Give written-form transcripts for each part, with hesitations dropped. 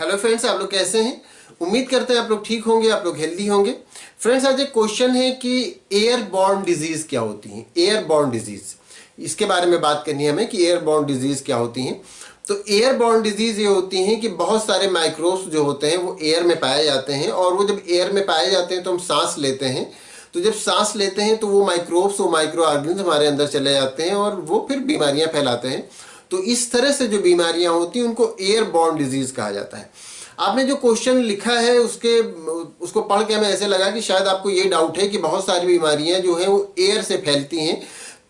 Hello friends, आप लोग कैसे हैं? उम्मीद करते हैं आप लोग ठीक होंगे, आप लोग हेल्दी होंगे। फ्रेंड्स, आज एक क्वेश्चन है कि एयरबॉर्न डिजीज क्या होती हैं। एयरबॉर्न डिजीज, इसके बारे में बात करनी है हमें कि एयरबॉर्न डिजीज क्या होती हैं। तो एयरबॉर्न डिजीज ये होती हैं कि बहुत सारे माइक्रोब्स जो होते हैं वो एयर में पाए जाते हैं, और वो जब एयर में पाए जाते हैं तो हम सांस लेते हैं। तो जब सांस लेते हैं तो वो माइक्रोब्स, वो माइक्रो ऑर्गेनिज्म हमारे अंदर चले जाते हैं और वो फिर बीमारियां फैलाते हैं। तो इस तरह से जो बीमारियां होती हैं उनको एयरबॉर्न डिजीज कहा जाता है। आपने जो क्वेश्चन लिखा है उसको पढ़ के हमें ऐसे लगा कि शायद आपको ये डाउट है कि बहुत सारी बीमारियां जो हैं वो एयर से फैलती हैं।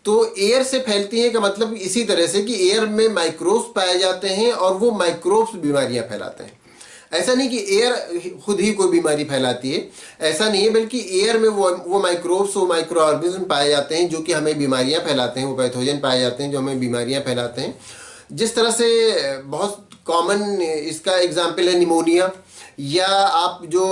तो एयर से फैलती हैं का मतलब इसी तरह से कि एयर में माइक्रोब्स पाए जाते हैं और वो माइक्रोब्स बीमारियां फैलाते हैं। ऐसा नहीं कि एयर खुद ही कोई बीमारी फैलाती है, ऐसा नहीं है, बल्कि एयर में वो माइक्रोब्स, वो माइक्रो ऑर्गेनिज्म पाए जाते हैं जो कि हमें बीमारियां फैलाते हैं। वो पैथोजन पाए जाते हैं जो हमें बीमारियां फैलाते हैं। जिस तरह से बहुत कॉमन इसका एग्जाम्पल है निमोनिया, या आप जो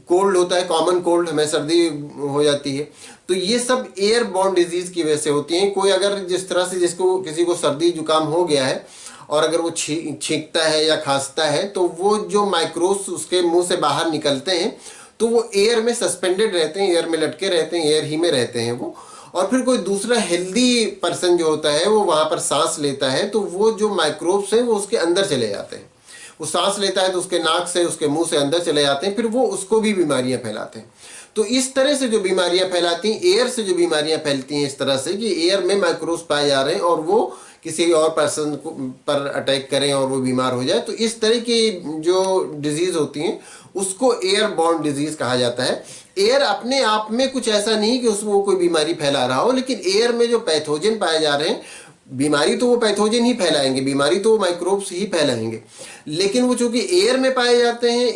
कोल्ड होता है, कॉमन कोल्ड, हमें सर्दी हो जाती है, तो ये सब एयरबॉर्न डिजीज की वजह से होती हैं। कोई अगर जिस तरह से जिसको किसी को सर्दी जुकाम हो गया है और अगर वो छींकता है या खांसता है तो वो जो माइक्रोब्स उसके मुंह से बाहर निकलते हैं तो वो एयर में सस्पेंडेड रहते हैं, एयर में लटके रहते हैं, एयर ही में रहते हैं वो। और फिर कोई दूसरा हेल्दी पर्सन जो होता है वो वहाँ पर सांस लेता है तो वो जो माइक्रोब्स हैं वो उसके अंदर चले जाते हैं। वो सांस लेता है तो उसके नाक से, उसके मुंह से अंदर चले जाते हैं, फिर वो उसको भी बीमारियां फैलाते हैं। तो इस तरह से जो बीमारियां फैलाती हैं, एयर से जो बीमारियां फैलती हैं इस तरह से कि एयर में माइक्रोब्स पाए जा रहे हैं और वो किसी और पर्सन पर अटैक करें और वो बीमार हो जाए, तो इस तरह की जो डिजीज होती हैं उसको एयरबॉर्न डिजीज कहा जाता है। एयर अपने आप में कुछ ऐसा नहीं कि उसमें वो कोई बीमारी फैला रहा हो, लेकिन एयर में जो पैथोजन पाए जा रहे हैं, बीमारी तो वो पैथोजन ही फैलाएंगे, बीमारी तो वो माइक्रोब्स ही फैलाएंगे, लेकिन वो चूंकि एयर में पाए जाते हैं,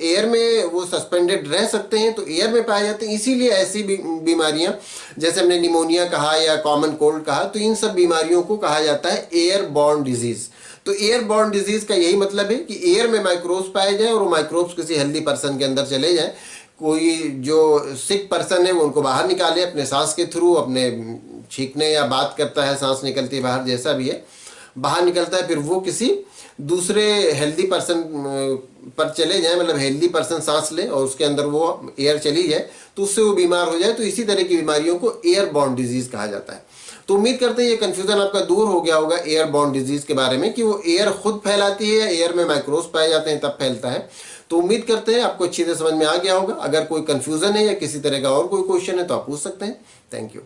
एयर में वो सस्पेंडेड रह सकते हैं, तो एयर में पाए जाते हैं, इसीलिए ऐसी बीमारियां जैसे हमने निमोनिया कहा या कॉमन कोल्ड कहा, तो इन सब बीमारियों को कहा जाता है एयरबॉर्न डिजीज। तो एयरबॉर्न डिजीज का यही मतलब है कि एयर में माइक्रोब्स पाए जाए और वो माइक्रोब्स किसी हेल्दी पर्सन के अंदर चले जाए। कोई जो सिक पर्सन है वो उनको बाहर निकाले अपने सांस के थ्रू, अपने छींकने या बात करता है, सांस निकलती है बाहर, जैसा भी है बाहर निकलता है, फिर वो किसी दूसरे हेल्दी पर्सन पर चले जाए, मतलब हेल्दी पर्सन सांस ले और उसके अंदर वो एयर चली जाए तो उससे वो बीमार हो जाए। तो इसी तरह की बीमारियों को एयरबॉर्न डिजीज कहा जाता है। तो उम्मीद करते हैं ये कंफ्यूजन आपका दूर हो गया होगा एयरबॉर्न डिजीज के बारे में कि वो एयर खुद फैलाती है, एयर में माइक्रोब्स पाए जाते हैं तब फैलता है। तो उम्मीद करते हैं आपको अच्छी तरह समझ में आ गया होगा। अगर कोई कंफ्यूजन है या किसी तरह का और कोई क्वेश्चन है तो आप पूछ सकते हैं। Thank you.